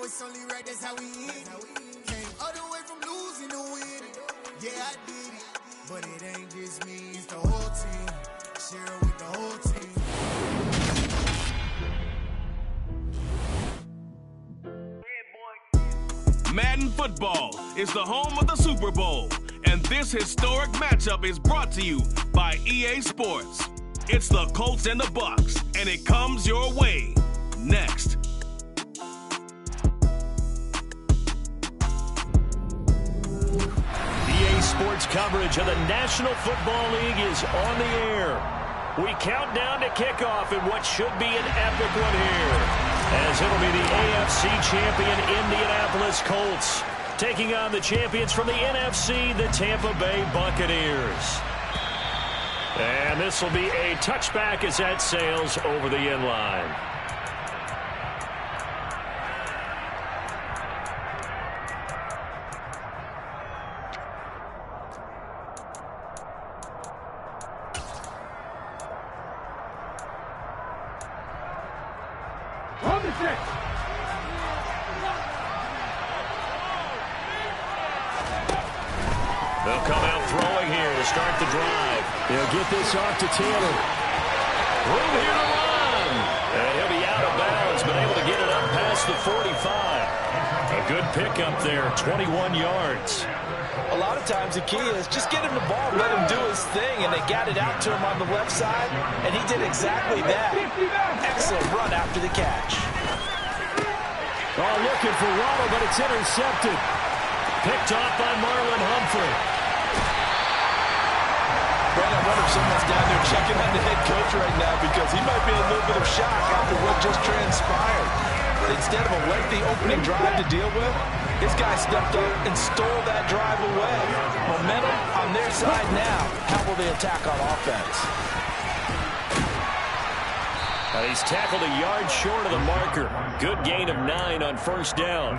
it's only right, that's how we eat. Came all the way from losing to win. Yeah, I did it, but it ain't just me, it's the whole team. Share it with the whole team. Madden Football is the home of the Super Bowl, and this historic matchup is brought to you by EA Sports. It's the Colts and the Bucs, and it comes your way next. EA Sports coverage of the National Football League is on the air. We count down to kickoff in what should be an epic one here, as it'll be the AFC champion Indianapolis Colts taking on the champions from the NFC, the Tampa Bay Buccaneers. And this will be a touchback as that sails over the end line. They'll come out throwing here to start the drive. They'll get this off to Taylor. Room here to run. And he'll be out of bounds, but able to get it up past the 45. A good pickup there, 21 yards. A lot of times the key is just get him the ball, let him do his thing, and they got it out to him on the left side, and he did exactly that. Excellent run after the catch. Oh, looking for Waddle, but it's intercepted. Picked off by Marlon Humphrey. Brent, I wonder if someone's down there checking on the head coach right now because he might be in a little bit of shock after what just transpired. Instead of a lengthy opening drive to deal with, this guy stepped up and stole that drive away. Momentum on their side now. How will they attack on offense? He's tackled a yard short of the marker. Good gain of 9 on first down.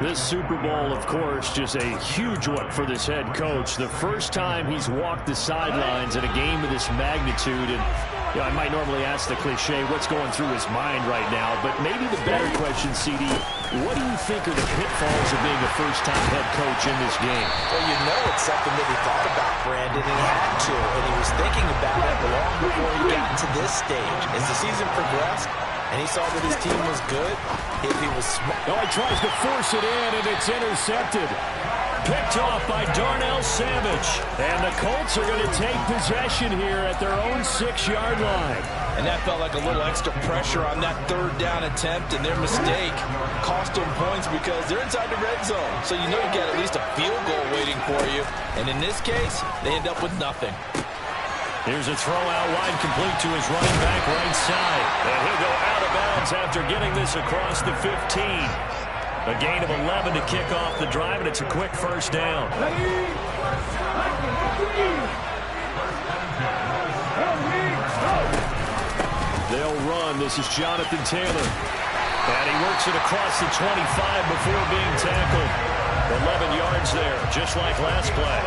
This Super Bowl, of course, just a huge one for this head coach. The first time he's walked the sidelines in a game of this magnitude. And you know, I might normally ask the cliche, what's going through his mind right now? But maybe the better question, CD, what do you think are the pitfalls of being a first-time head coach in this game? Well, you know it's something that he thought about, Brandon, and he had to. And he was thinking about it long before he got to this stage. As the season progressed, and he saw that his team was good, if he was smart. Oh, he tries to force it in, and it's intercepted. Picked off by Darnell Savage. And the Colts are going to take possession here at their own 6-yard line. And that felt like a little extra pressure on that third down attempt, and their mistake cost them points because they're inside the red zone. So you know you got at least a field goal waiting for you. And in this case, they end up with nothing. Here's a throw out wide, complete to his running back right side. And he'll go out of bounds after getting this across the 15. A gain of 11 to kick off the drive, and it's a quick first down. They'll run. This is Jonathan Taylor. And he works it across the 25 before being tackled. 11 yards there, just like last play.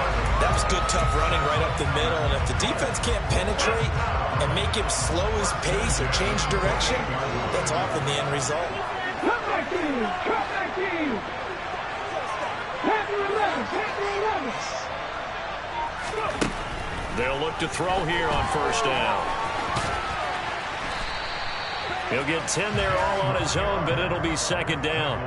That was good, tough running right up the middle. And if the defense can't penetrate and make him slow his pace or change direction, that's often the end result. Come back in! Come back in! Panther 11! Panther 11! They'll look to throw here on first down. He'll get 10 there all on his own, but it'll be second down.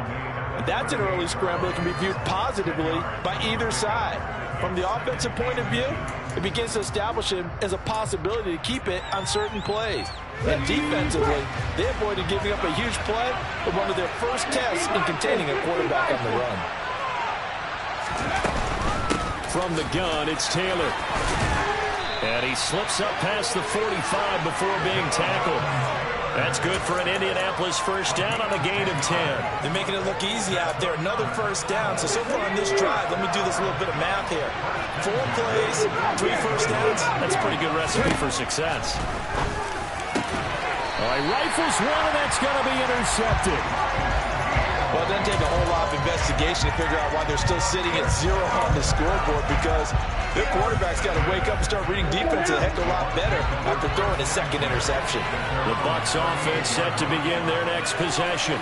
And that's an early scramble that can be viewed positively by either side. From the offensive point of view, it begins to establish him as a possibility to keep it on certain plays. And defensively, they avoided giving up a huge play with one of their first tests in containing a quarterback on the run. From the gun, it's Taylor. And he slips up past the 45 before being tackled. That's good for an Indianapolis first down on a gain of 10. They're making it look easy out there. Another first down. So far on this drive, let me do this little bit of math here. 4 plays, 3 first downs. That's a pretty good recipe for success. All right, rifles one, and that's going to be intercepted. Well, it doesn't take a whole lot of investigation to figure out why they're still sitting at 0 on the scoreboard, because their quarterback's got to wake up and start reading defense a heck of a lot better after throwing his second interception. The Bucs offense set to begin their next possession.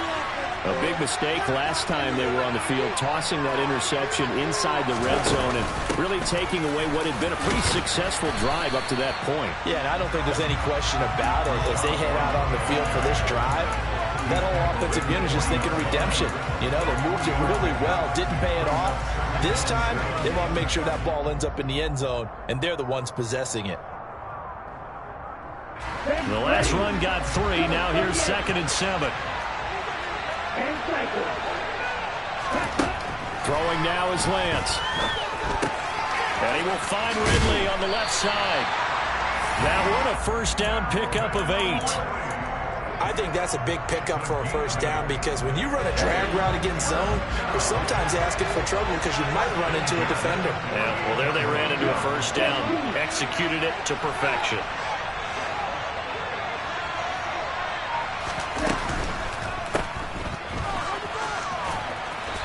A big mistake last time they were on the field, tossing that interception inside the red zone and really taking away what had been a pretty successful drive up to that point. Yeah, and I don't think there's any question about it. As they head out on the field for this drive, that whole offensive unit is just thinking redemption. You know, they moved it really well, didn't pay it off. This time, they want to make sure that ball ends up in the end zone, and they're the ones possessing it. The last run got 3. Now here's 2nd and 7. Throwing now is Lance. And he will find Ridley on the left side. That one a first down pickup of 8. I think that's a big pickup for a first down because when you run a drag route against zone, you're sometimes asking for trouble because you might run into a defender. Yeah, well, there they ran into a first down. Executed it to perfection.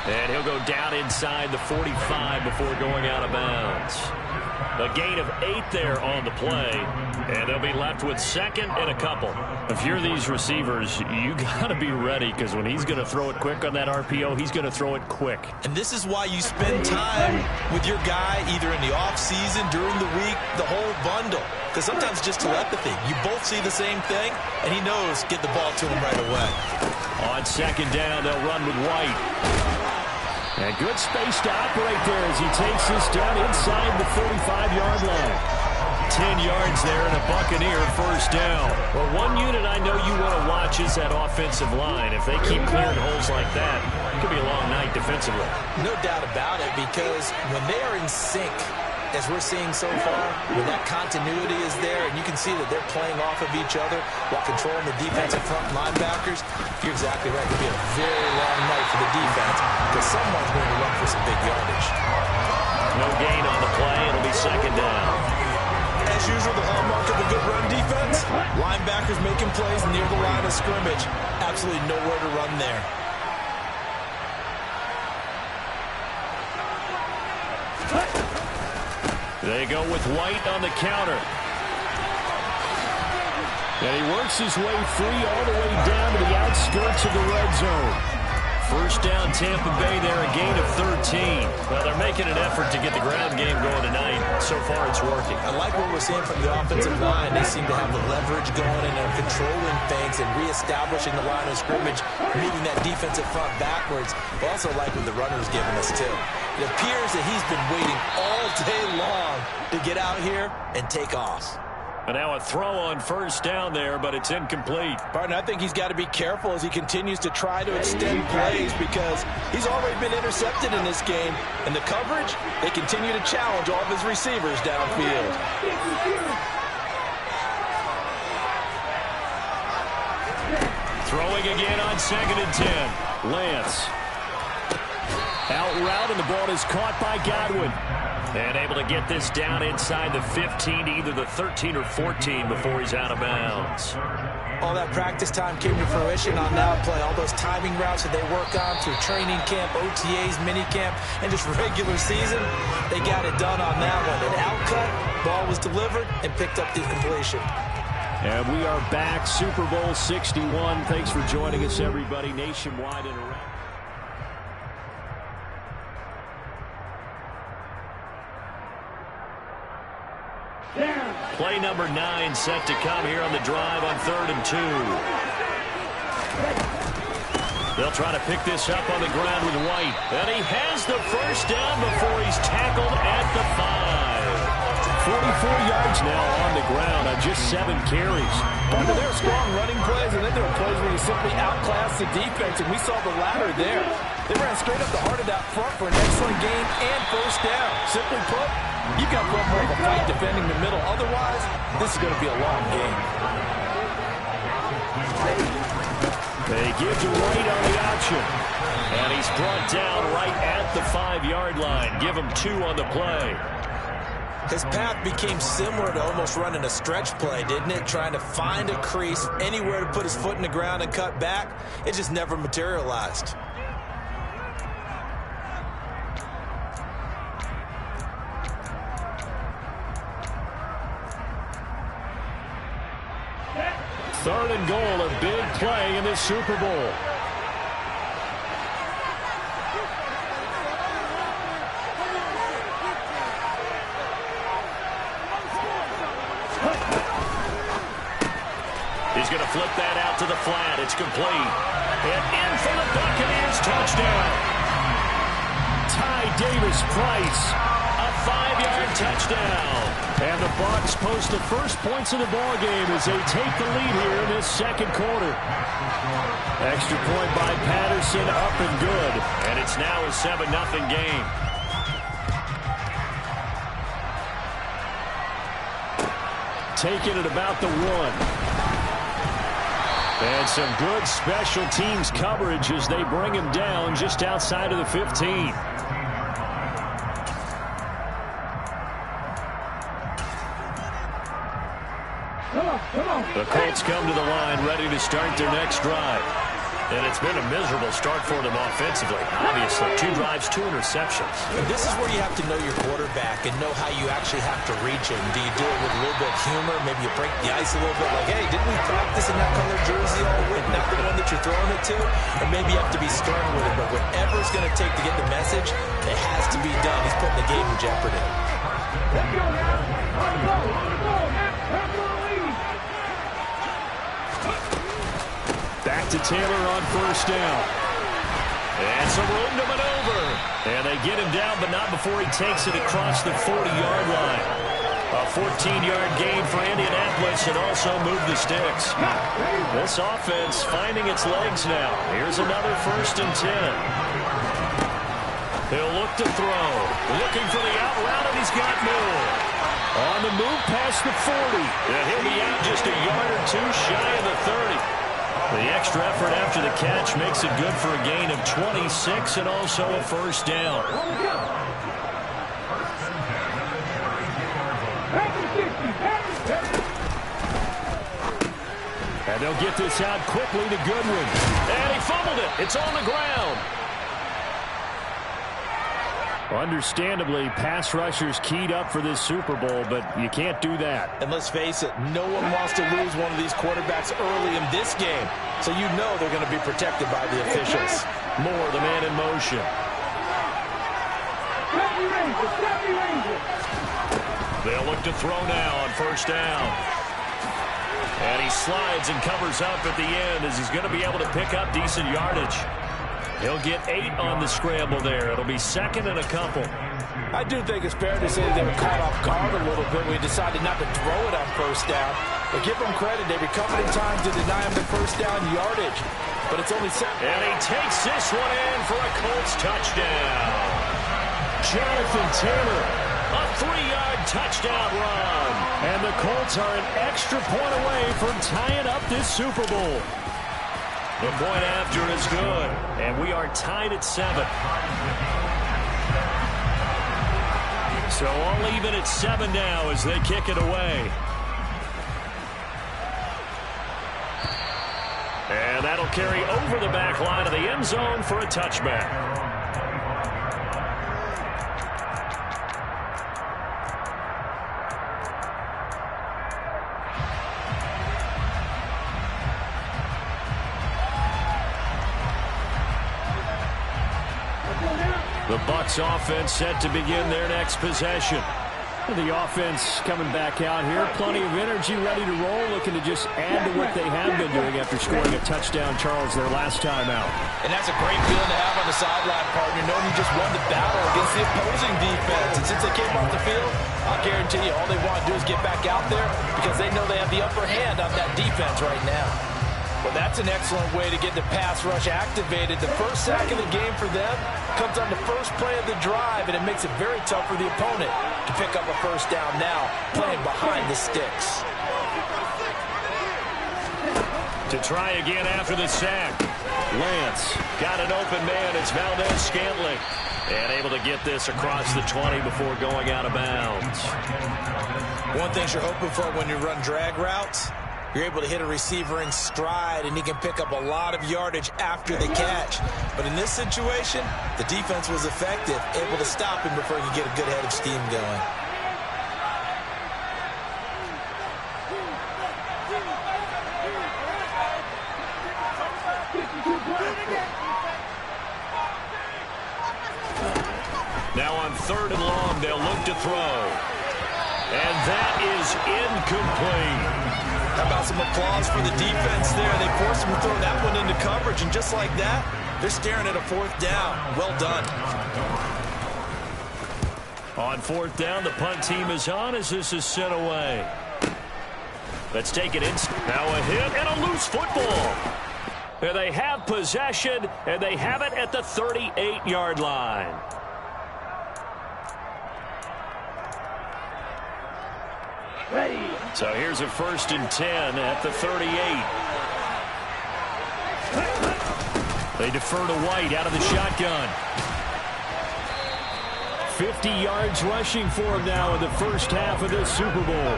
And he'll go down inside the 45 before going out of bounds. A gain of 8 there on the play, and they'll be left with 2nd and a couple. If you're these receivers, you got to be ready because when he's going to throw it quick on that RPO, he's going to throw it quick. And this is why you spend time with your guy either in the offseason, during the week, the whole bundle. Because sometimes it's just telepathy. You both see the same thing, and he knows get the ball to him right away. On 2nd down, they'll run with White. And good space to operate there as he takes this down inside the 35-yard line. 10 yards there and a Buccaneer first down. Well, one unit I know you want to watch is that offensive line. If they keep clearing holes like that, it could be a long night defensively. No doubt about it, because when they are in sync, as we're seeing so far, when that continuity is there and you can see that they're playing off of each other while controlling the defensive front linebackers, you're exactly right. It could be a very long night for the defense because someone's going to run for some big yardage. No gain on the play. It'll be 2nd down. As usual, the hallmark of a good run defense, linebackers making plays near the line of scrimmage. Absolutely nowhere to run there. They go with White on the counter. And he works his way free all the way down to the outskirts of the red zone. First down, Tampa Bay there, a gain of 13. Well, they're making an effort to get the ground game going tonight. So far, it's working. I like what we're seeing from the offensive line. They seem to have the leverage going and they're controlling things and reestablishing the line of scrimmage, meeting that defensive front backwards. I also like what the runner's giving us, too. It appears that he's been waiting all day long to get out here and take off. And now a throw on first down there, but it's incomplete. Partner, I think he's got to be careful as he continues to try to extend plays because he's already been intercepted in this game. And the coverage, they continue to challenge all of his receivers downfield. Throwing again on 2nd and 10. Lance. Out route, and the ball is caught by Godwin. And able to get this down inside the 15 to either the 13 or 14 before he's out of bounds. All that practice time came to fruition on that play. All those timing routes that they work on through training camp, OTAs, minicamp, and just regular season, they got it done on that one. An outcut, ball was delivered, and picked up the completion. And we are back, Super Bowl 61. Thanks for joining us, everybody, nationwide and around. Play number 9 set to come here on the drive on 3rd and 2. They'll try to pick this up on the ground with White. And he has the first down before he's tackled at the 5. 44 yards now on the ground on just 7 carries. But there are strong running plays, and then there are plays where you simply outclass the defense, and we saw the latter there. They ran straight up the heart of that front for an excellent gain and first down. Simply put, you've got more of a fight defending the middle. Otherwise, this is going to be a long game. They give to White on the option. And he's brought down right at the 5-yard line. Give him 2 on the play. His path became similar to almost running a stretch play, didn't it? Trying to find a crease, anywhere to put his foot in the ground and cut back. It just never materialized. Third and goal, a big play in this Super Bowl. going to flip that out to the flat. It's complete. And in for the Buccaneers touchdown. Ty Davis-Price, a 5-yard touchdown. And the Bucs post the first points of the ballgame as they take the lead here in this second quarter. Extra point by Patterson, up and good. And it's now a 7-0 game. Taking it about the 1. And some good special teams coverage as they bring him down just outside of the 15. The Colts come to the line ready to start their next drive. And it's been a miserable start for them offensively. Obviously, 2 drives, 2 interceptions. And this is where you have to know your quarterback and know how you actually have to reach him. Do you do it with a little bit of humor? Maybe you break the ice a little bit like, hey, didn't we practice in that color jersey all week? Not the one that you're throwing it to? Or maybe you have to be stern with it. But whatever it's going to take to get the message, it has to be done. He's putting the game in jeopardy. Let's go now. On the ball, have the lead. Back to Taylor on first down. And some room to maneuver. And they get him down, but not before he takes it across the 40-yard line. A 14-yard gain for Indianapolis and also move the sticks. This offense finding its legs now. Here's another 1st and 10. He'll look to throw. Looking for the out route, and he's got more. On the move past the 40. And he'll be out just a yard or 2 shy of the 30. The extra effort after the catch makes it good for a gain of 26 and also a 1st down. And they'll get this out quickly to Goodwin. And he fumbled it. It's on the ground. Understandably, pass rushers keyed up for this Super Bowl, but you can't do that. And let's face it, no one wants to lose one of these quarterbacks early in this game. So you know they're going to be protected by the officials. Moore, the man in motion. They'll look to throw now on 1st down. And he slides and covers up at the end as he's going to be able to pick up decent yardage. He'll get 8 on the scramble there. It'll be 2nd and a couple. I do think it's fair to say that they were caught off guard a little bit. We decided not to throw it on 1st down. But give them credit. They recovered in time to deny him the 1st down yardage. But it's only 7. And he takes this one in for a Colts touchdown. Jonathan Taylor, a 3-yard touchdown run. And the Colts are an extra point away from tying up this Super Bowl. The point after is good, and we are tied at 7. So all even at 7 now as they kick it away. And that'll carry over the back line of the end zone for a touchback. The Bucs offense set to begin their next possession. The offense coming back out here. Plenty of energy, ready to roll, looking to just add to what they have been doing after scoring a touchdown, Charles, their last time out. And that's a great feeling to have on the sideline, partner, knowing you just won the battle against the opposing defense. And since they came off the field, I'll guarantee you all they want to do is get back out there because they know they have the upper hand on that defense right now. Well, that's an excellent way to get the pass rush activated. The first sack of the game for them comes on the first play of the drive, and it makes it very tough for the opponent to pick up a 1st down now, playing behind the sticks. To try again after the sack. Lance got an open man. It's Valdez-Scantling. And able to get this across the 20 before going out of bounds. One thing you're hoping for when you run drag routes, you're able to hit a receiver in stride, and he can pick up a lot of yardage after the catch. But in this situation, the defense was effective, able to stop him before he could get a good head of steam going. Now on 3rd and long, they'll look to throw. And that is incomplete. How about some applause for the defense there? They forced him to throw that one into coverage, and just like that, they're staring at a 4th down. Well done. On 4th down, the punt team is on as this is sent away. Let's take it in. Now a hit and a loose football. There they have possession, and they have it at the 38-yard line. Ready. So here's a 1st and 10 at the 38. They defer to White out of the shotgun. 50 yards rushing for him now in the first half of this Super Bowl.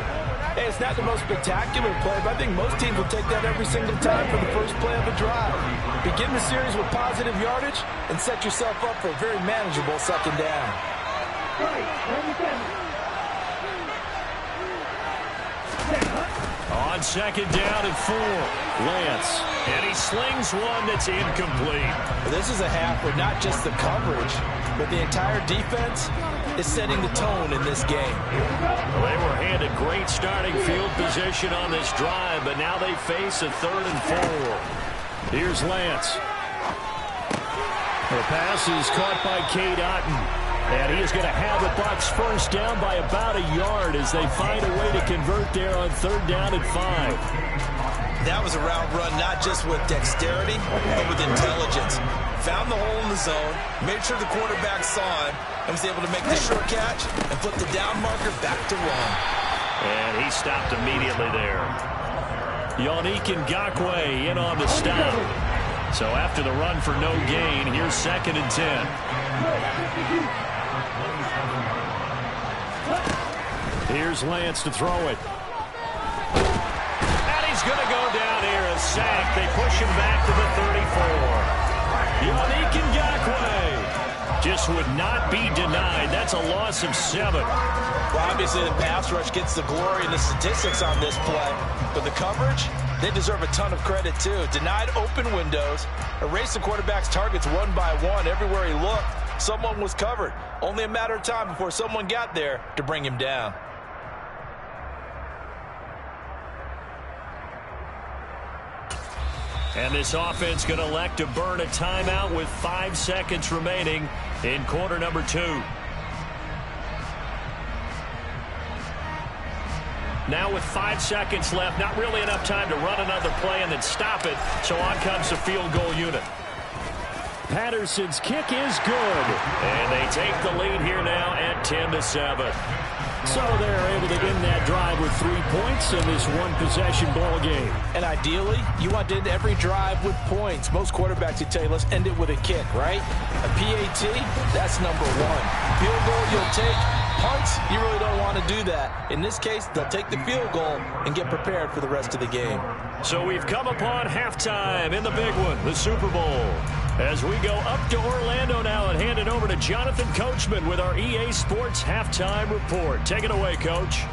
Hey, it's not the most spectacular play, but I think most teams will take that every single time for the first play of a drive. Begin the series with positive yardage and set yourself up for a very manageable 2nd down. On 2nd down and 4, Lance. And he slings one that's incomplete. This is a half where not just the coverage, but the entire defense is setting the tone in this game. Well, they were handed great starting field position on this drive, but now they face a 3rd and 4. Here's Lance. The pass is caught by Cade Otton. And he is going to have the Bucs first down by about a yard as they find a way to convert there on 3rd down and 5. That was a route run not just with dexterity, but with intelligence. Found the hole in the zone, made sure the quarterback saw him, and was able to make the short catch and flip the down marker back to 1. And he stopped immediately there. Yannick Ngakoue in on the stop. So after the run for no gain, here's 2nd and 10. Here's Lance to throw it. And he's going to go down here, a sack. They push him back to the 34. Yannick Ngakoue just would not be denied. That's a loss of 7. Well, obviously the pass rush gets the glory and the statistics on this play. But the coverage, they deserve a ton of credit too. Denied open windows, erased the quarterback's targets one by one. Everywhere he looked, someone was covered. Only a matter of time before someone got there to bring him down. And this offense going to elect to burn a timeout with 5 seconds remaining in quarter number 2. Now with 5 seconds left, not really enough time to run another play and then stop it. So on comes the field goal unit. Patterson's kick is good. And they take the lead here now at 10-7. So they're able to end that drive with 3 points in this one-possession ball game. And ideally, you want to end every drive with points. Most quarterbacks would tell you, let's end it with a kick, right? A PAT, that's number 1. Field goal, you'll take. Punts, you really don't want to do that. In this case, they'll take the field goal and get prepared for the rest of the game. So we've come upon halftime in the big one, the Super Bowl. As we go up to Orlando now and hand it over to Jonathan Coachman with our EA Sports Halftime Report. Take it away, Coach.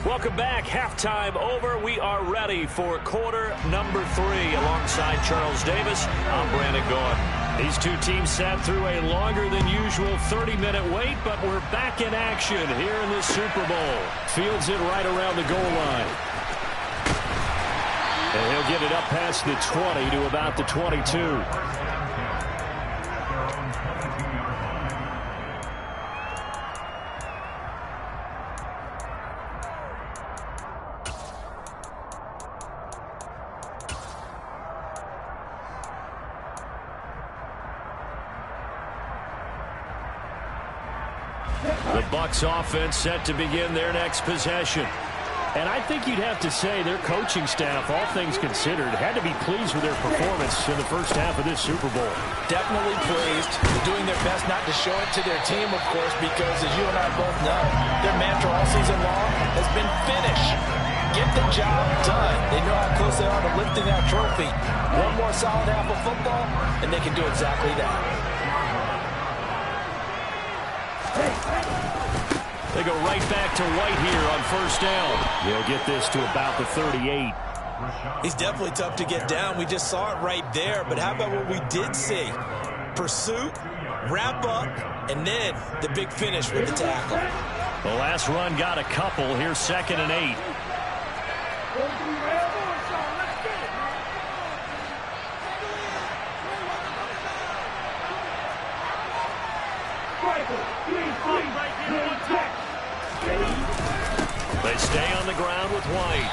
Welcome back. Halftime over. We are ready for quarter number 3. Alongside Charles Davis, I'm Brandon Gaughan. These two teams sat through a longer than usual 30-minute wait, but we're back in action here in the Super Bowl. Fields it right around the goal line. And he'll get it up past the 20 to about the 22. The Bucs offense set to begin their next possession. And I think you'd have to say their coaching staff, all things considered, had to be pleased with their performance in the first half of this Super Bowl. Definitely pleased. They're doing their best not to show it to their team, of course, because as you and I both know, their mantra all season long has been finish. Get the job done. They know how close they are to lifting that trophy. One more solid half of football, and they can do exactly that. They go right back to White here on first down. He'll get this to about the 38. He's definitely tough to get down. We just saw it right there. But how about what we did see? Pursuit, wrap up, and then the big finish with the tackle. The last run got a couple. Here's 2nd and 8. They stay on the ground with White.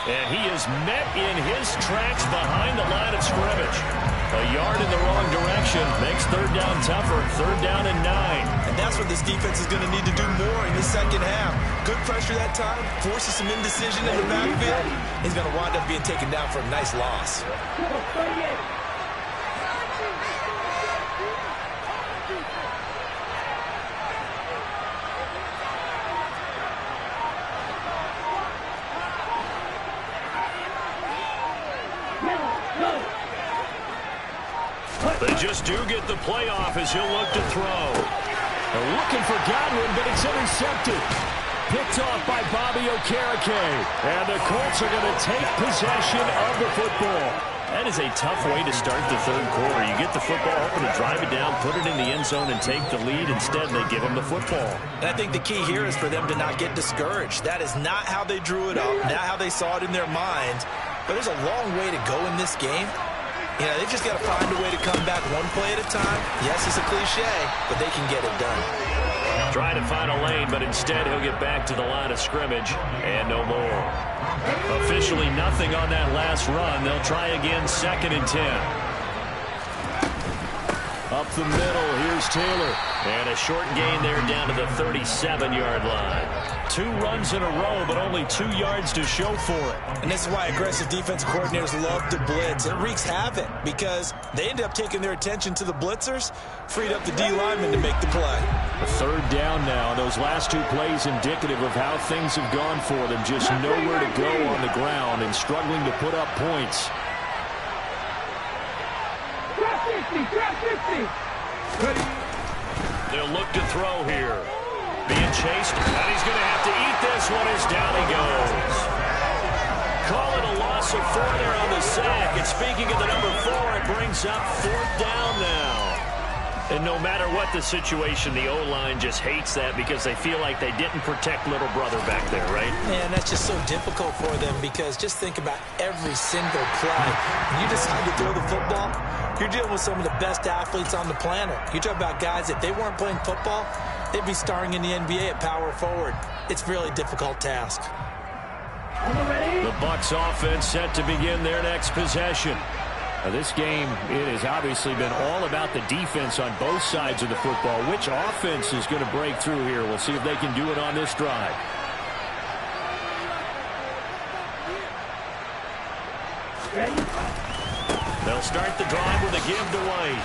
And he is met in his tracks behind the line of scrimmage. A yard in the wrong direction makes 3rd down tougher. 3rd down and 9. And that's what this defense is going to need to do more in the second half. Good pressure that time, forces some indecision in the backfield. He's going to wind up being taken down for a nice loss. They just do get the playoff as he'll look to throw. They're looking for Godwin, but it's intercepted. Picked off by Bobby Okereke. And the Colts are going to take possession of the football. That is a tough way to start the 3rd quarter. You get the football, hoping to drive it down, put it in the end zone, and take the lead. Instead, they give him the football. And I think the key here is for them to not get discouraged. That is not how they drew it up, not how they saw it in their minds. But there's a long way to go in this game. You know, they've just got to find a way to come back one play at a time. Yes, it's a cliche, but they can get it done. Try to find a lane, but instead he'll get back to the line of scrimmage and no more. Officially nothing on that last run. They'll try again, 2nd and 10. Up the middle, here's Taylor. And a short gain there down to the 37-yard line. 2 runs in a row, but only 2 yards to show for it. And this is why aggressive defensive coordinators love to blitz. It wreaks havoc because they end up taking their attention to the blitzers, freed up the D lineman to make the play. A 3rd down now. Those last 2 plays indicative of how things have gone for them. Just nowhere to go on the ground and struggling to put up points. They'll look to throw here. Being chased, and he's going to have to eat this one as down he goes. Call it a loss of 4 there on the sack. And speaking of the number 4, it brings up 4th down now. And no matter what the situation, the O-line just hates that because they feel like they didn't protect little brother back there, right? Man, that's just so difficult for them because just think about every single play. When you decide to throw the football, you're dealing with some of the best athletes on the planet. You talk about guys, if they weren't playing football, they'd be starring in the NBA at power forward. It's a really difficult task. The Bucs offense set to begin their next possession. Now this game, it has obviously been all about the defense on both sides of the football. Which offense is going to break through here? We'll see if they can do it on this drive. They'll start the drive with a give to White.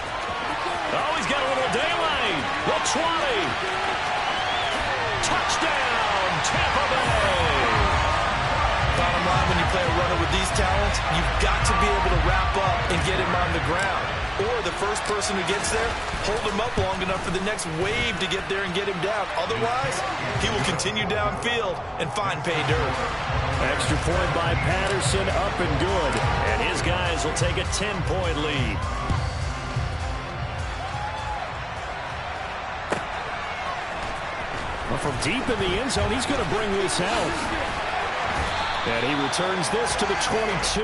Oh, he's got a little daylight. The 20. Touchdown, Tampa Bay. Bottom line, when you play a runner with these talents, you've got to be able to wrap up and get him on the ground. Or the first person who gets there, hold him up long enough for the next wave to get there and get him down. Otherwise, he will continue downfield and find pay dirt. Extra point by Patterson, up and good. And his guys will take a 10-point lead. Well, from deep in the end zone, he's going to bring this out. And he returns this to the 22.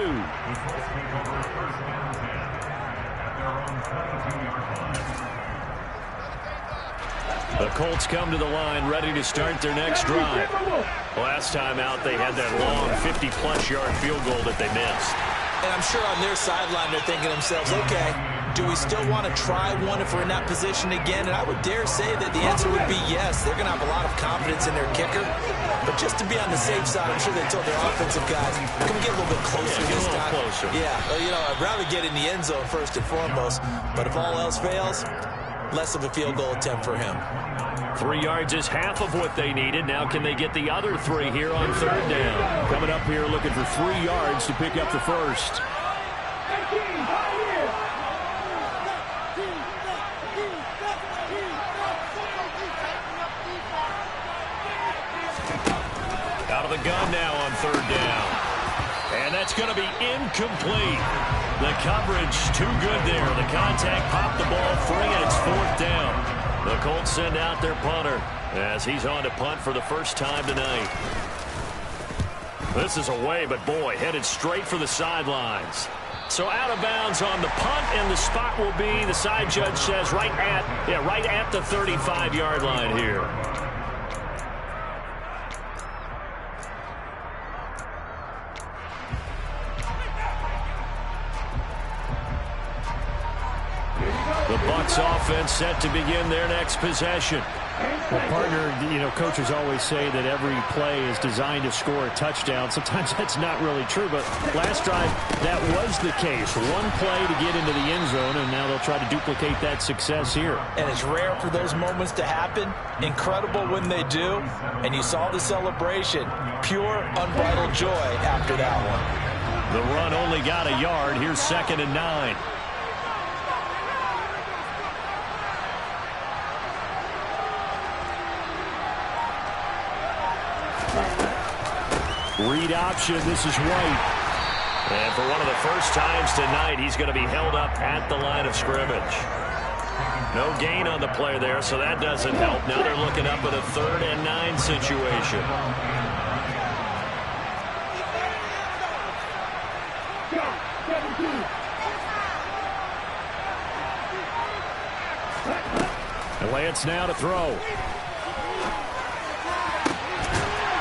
The Colts come to the line ready to start their next drive. Last time out, they had that long 50-plus yard field goal that they missed. And I'm sure on their sideline they're thinking to themselves, okay, do we still want to try one if we're in that position again? And I would dare say that the answer would be yes. They're going to have a lot of confidence in their kicker. But just to be on the safe side, I'm sure they told their offensive guys, can we get a little bit closer this time? Closer. Yeah, well, you know, I'd rather get in the end zone first and foremost. But if all else fails, less of a field goal attempt for him. 3 yards is half of what they needed. Now can they get the other 3 here on 3rd down? Coming up here looking for 3 yards to pick up the first. Out of the gun now on 3rd down. And that's going to be incomplete. The coverage too good there. The contact popped the ball free, and it's 4th down. The Colts send out their punter as he's on to punt for the first time tonight. This is away, but boy, headed straight for the sidelines. So out of bounds on the punt, and the spot will be, the side judge says, right at the 35-yard line here. The Bucs offense set to begin their next possession. Well, partner, coaches always say that every play is designed to score a touchdown. Sometimes that's not really true, but last drive, that was the case. One play to get into the end zone, and now they'll try to duplicate that success here. And it's rare for those moments to happen. Incredible when they do. And you saw the celebration. Pure, unbridled joy after that one. The run only got a yard. Here's 2nd and 9. Read option. This is White. And for one of the first times tonight, he's going to be held up at the line of scrimmage. No gain on the play there, so that doesn't help. Now they're looking up at a 3rd and 9 situation. And Lance now to throw.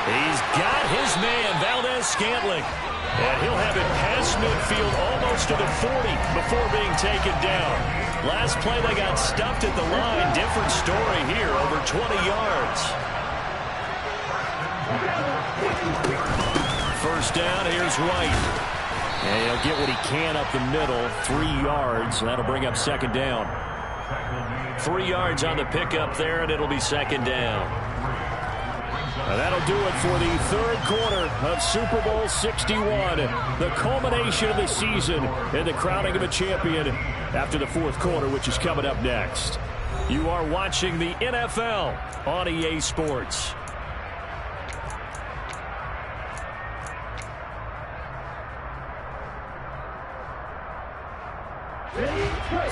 He's got his man, Valdez-Scantling. And he'll have it past midfield almost to the 40 before being taken down. Last play they got stuffed at the line. Different story here, over 20 yards. First down, here's White. And he'll get what he can up the middle, 3 yards. That'll bring up 2nd down. 3 yards on the pickup there, and it'll be 2nd down. That'll do it for the 3rd quarter of Super Bowl 61. The culmination of the season and the crowning of a champion after the 4th quarter, which is coming up next. You are watching the NFL on EA Sports.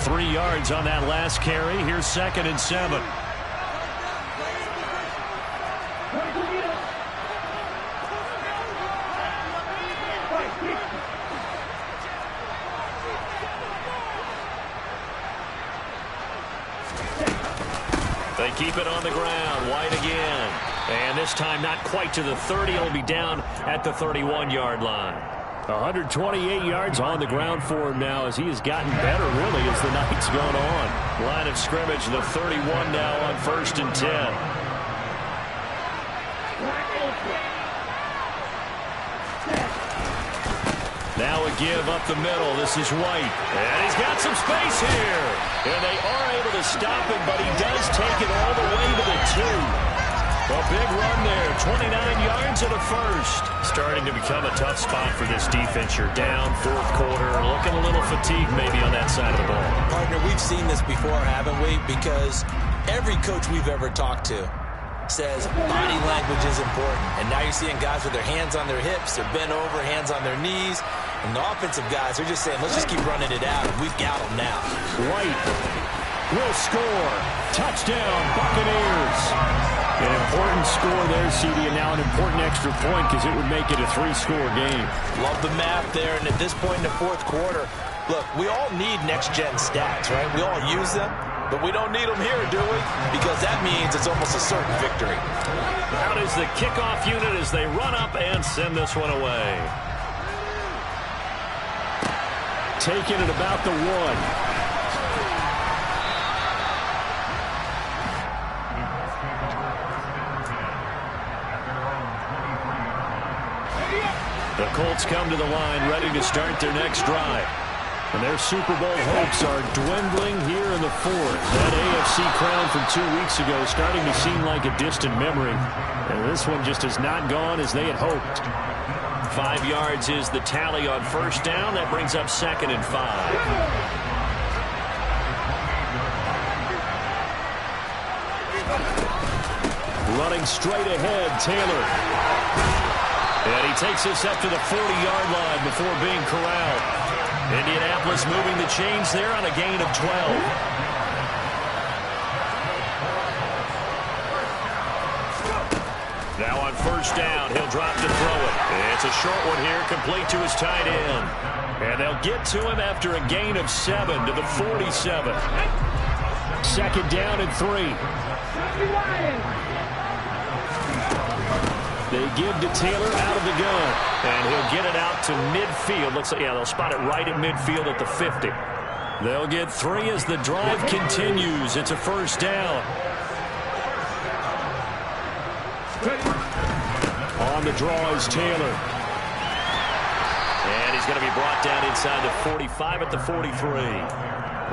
Three yards on that last carry. Here's 2nd and 7. They keep it on the ground. White again. And this time not quite to the 30. It'll be down at the 31-yard line. 128 yards on the ground for him now as he has gotten better, really, as the night's gone on. Line of scrimmage, the 31 now on 1st and 10. Now a give up the middle. This is White. And he's got some space here. And they are able to stop him, but he does take it all the way to the 2. A big run there. 29 yards and a first. Starting to become a tough spot for this defense. You're down 4th quarter. Looking a little fatigued maybe on that side of the ball. Partner, we've seen this before, haven't we? Because every coach we've ever talked to says body language is important. And now you're seeing guys with their hands on their hips. They're bent over, hands on their knees. And the offensive guys are just saying, let's just keep running it out. And we've got them now. White will score. Touchdown, Buccaneers. An important score there, CD, and now an important extra point because it would make it a 3-score game. Love the math there, and at this point in the 4th quarter, look, we all need next-gen stats, right? We all use them, but we don't need them here, do we? Because that means it's almost a certain victory. Out is the kickoff unit as they run up and send this one away. Taking it about the 1. The Colts come to the line ready to start their next drive. And their Super Bowl hopes are dwindling here in the 4th. That AFC crown from 2 weeks ago is starting to seem like a distant memory. And this one just has not gone as they had hoped. 5 yards is the tally on 1st down. That brings up 2nd and 5. Running straight ahead, Taylor. And he takes this up to the 40-yard line before being corralled. Indianapolis moving the chains there on a gain of 12. Now on first down, he'll drop to throw it. It's a short one here, complete to his tight end. And they'll get to him after a gain of 7 to the 47. Second down and 3. They give to Taylor out of the gun. And he'll get it out to midfield. Looks like, yeah, they'll spot it right at midfield at the 50. They'll get 3 as the drive continues. It's a first down. On the draw is Taylor. And he's going to be brought down inside the 45 at the 43.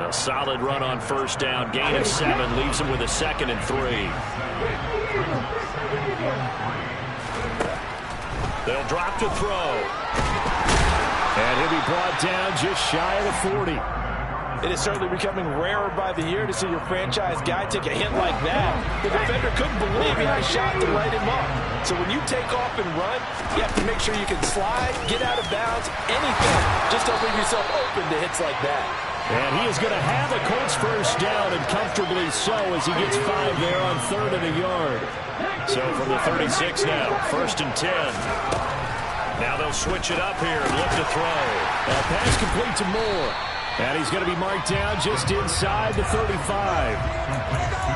A solid run on first down. Gain of 7 leaves him with a 2nd and 3. They'll drop to throw. And he'll be brought down just shy of the 40. It is certainly becoming rarer by the year to see your franchise guy take a hit like that. The defender couldn't believe he had a shot to light him up. So when you take off and run, you have to make sure you can slide, get out of bounds, anything. Just don't leave yourself open to hits like that. And he is going to have a Colts first down, and comfortably so, as he gets 5 there on 3rd and a yard. So from the 36 now, 1st and 10. Now they'll switch it up here and look to throw. A pass complete to Moore. And he's going to be marked down just inside the 35.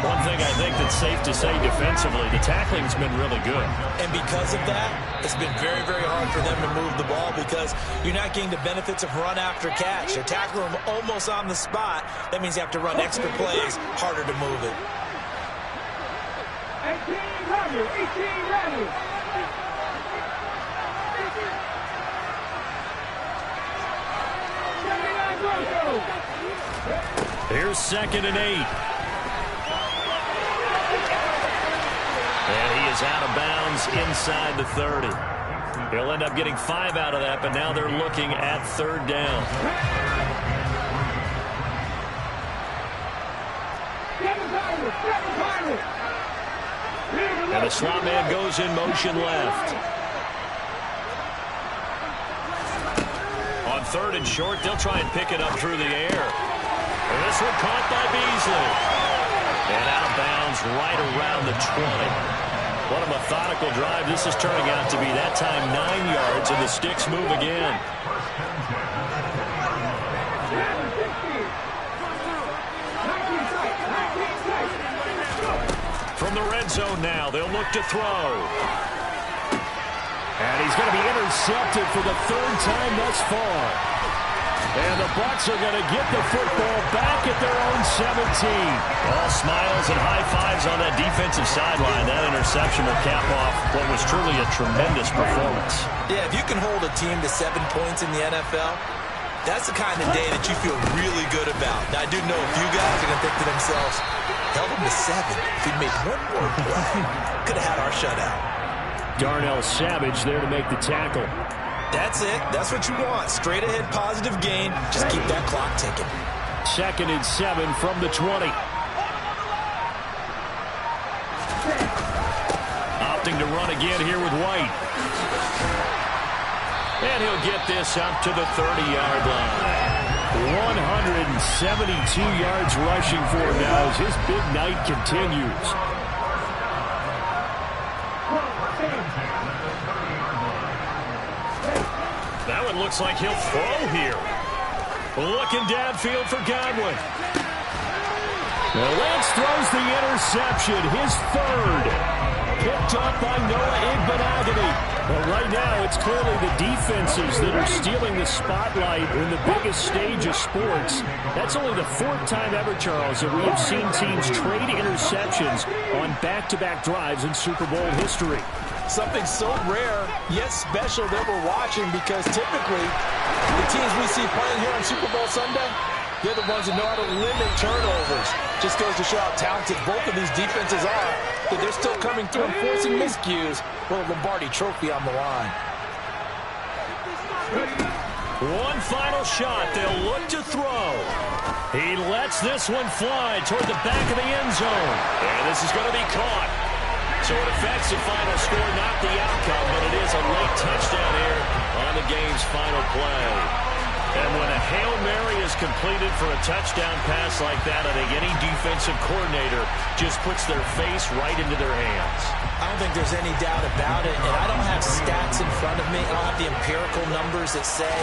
One thing I think that's safe to say defensively, the tackling's been really good. And because of that, it's been very, very hard for them to move the ball because you're not getting the benefits of run after catch. They're tackling them almost on the spot. That means you have to run extra plays, harder to move it. 18 ready. Here's 2nd and 8. And he is out of bounds inside the 30. He'll end up getting 5 out of that, but now they're looking at 3rd down. And the slot man goes in motion left. On 3rd and short, they'll try and pick it up through the air. And this one caught by Beasley. And out of bounds right around the 20. What a methodical drive this is turning out to be. That time 9 yards, and the sticks move again. From the red zone now, they'll look to throw. And he's going to be intercepted for the 3rd time thus far. And the Bucs are going to get the football back at their own 17. All smiles and high fives on that defensive sideline. That interception will cap off what was truly a tremendous performance. Yeah, if you can hold a team to 7 points in the NFL, that's the kind of day that you feel really good about. Now, I do know a few guys are going to think to themselves, held them to 7. If he'd made one more play, could have had our shutout. Darnell Savage there to make the tackle. That's it. That's what you want. Straight ahead positive gain. Just keep that clock ticking. 2nd and 7 from the 20. Opting to run again here with White. And he'll get this up to the 30-yard line. 172 yards rushing for him now as his big night continues. That one looks like he'll throw here. Looking downfield for Godwin. Well, Lance throws the interception, his 3rd. Picked up by Noah Igbenogany. But right now, it's clearly the defenses that are stealing the spotlight in the biggest stage of sports. That's only the 4th time ever, Charles, that we have seen teams trade interceptions on back-to-back drives in Super Bowl history. Something so rare, yet special that we're watching, because typically the teams we see playing here on Super Bowl Sunday, they're the ones that know how to limit turnovers. Just goes to show how talented both of these defenses are, that they're still coming through and forcing miscues with a Lombardi trophy on the line. One final shot. They'll look to throw. He lets this one fly toward the back of the end zone. And this is going to be caught. So it affects the final score, not the outcome, but it is a late touchdown here on the game's final play. And when a Hail Mary is completed for a touchdown pass like that, I think any defensive coordinator just puts their face right into their hands. I don't think there's any doubt about it, and I don't have stats in front of me. I don't have the empirical numbers that say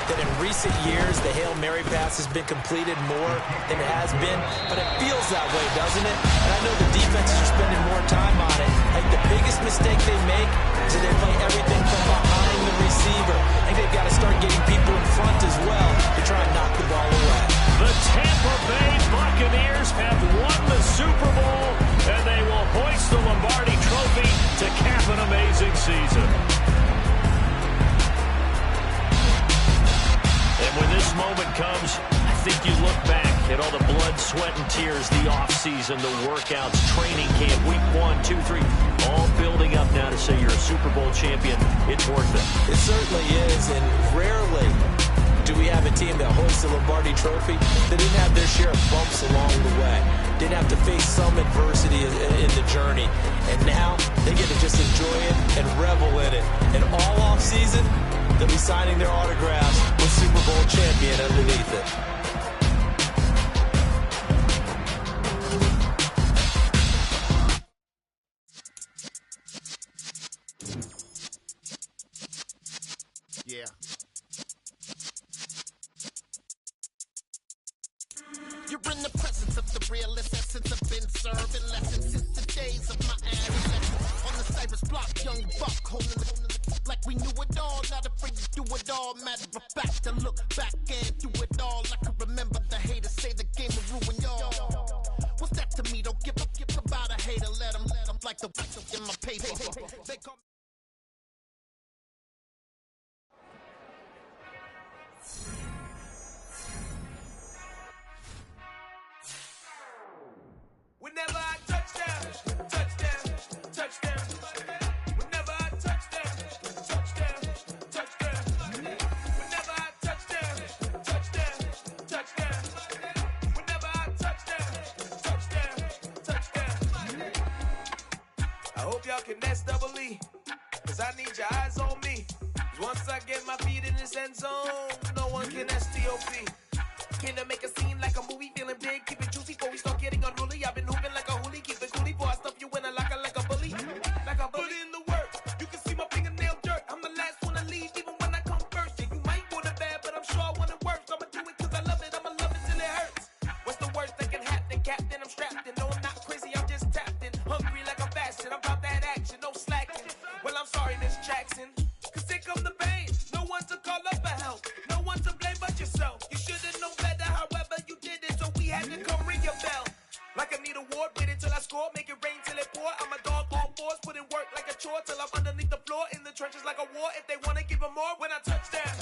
that in recent years the Hail Mary pass has been completed more than it has been, but it feels that way, doesn't it? And I know the defenses are spending more time on it. I think the biggest mistake they make is that they play everything from behind the receiver. I think they've got to start getting people in front as well to try and knock the ball away. The Tampa Bay Buccaneers have won the Super Bowl, and they will hoist the Lombardi Trophy to cap an amazing season. And when this moment comes, I think you look back at all the blood, sweat, and tears, the offseason, the workouts, training camp, week 1, 2, 3, all building up now to say you're a Super Bowl champion. It's worth it. It certainly is, and rarely do we have a team that hoists the Lombardi Trophy that didn't have their share of bumps along the way, didn't have to face some adversity in the journey, and now they get to just enjoy it and revel in it. And all offseason, they'll be signing their autographs with Super Bowl champion underneath it. Yeah. You're in the presence of the realest essence. I've been serving lessons since the days of my adolescence. On the Cypress block, young buck holding the like we knew it all, not afraid to do it all. Matter of fact, to look back and do it all. I can remember the haters say the game will ruin y'all. What's that to me? Don't give about a hater. Let them like the in my paper. They call whenever I touchdown, touchdown, touchdown. Whenever I touchdown, touchdown, touchdown. Whenever I touchdown, touchdown, touchdown. Whenever I touchdown, touchdown, touchdown. I hope y'all can S-double-E, 'cause I need your eyes on me. 'Cause once I get my feet in this end zone, no one can S-T-O-P. Came to make a scene like a movie, feeling big, keep it juicy before we start getting unruly. I've been hooping like a hoolie, keep it coolie before I stuff you in a locker like a bully. Like a bully. Put in the work, you can see my fingernail dirt. I'm the last one to leave, even when I come first. Yeah, you might want it bad, but I'm sure I want it worse. I'ma do it 'cause I love it, I'ma love it till it hurts. What's the worst that can happen, Captain? I'm strapped in, no, I'm not crazy, I'm just tapped in. Hungry like I'm fasting, I'm about that action, no slacking. Well, I'm sorry, Miss Jackson, 'cause here come the pain. No one to call up for help, no one to blame but yourself. You should've known better, however you did it, so we had to come ring your bell. Like I need a ward, wait until I score, make it rain till it pour. I'm a dog on fours, put in work like a chore till I'm underneath the floor, in the trenches like a war. If they wanna give them more, when I touch down,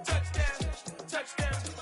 touchdown, touchdown.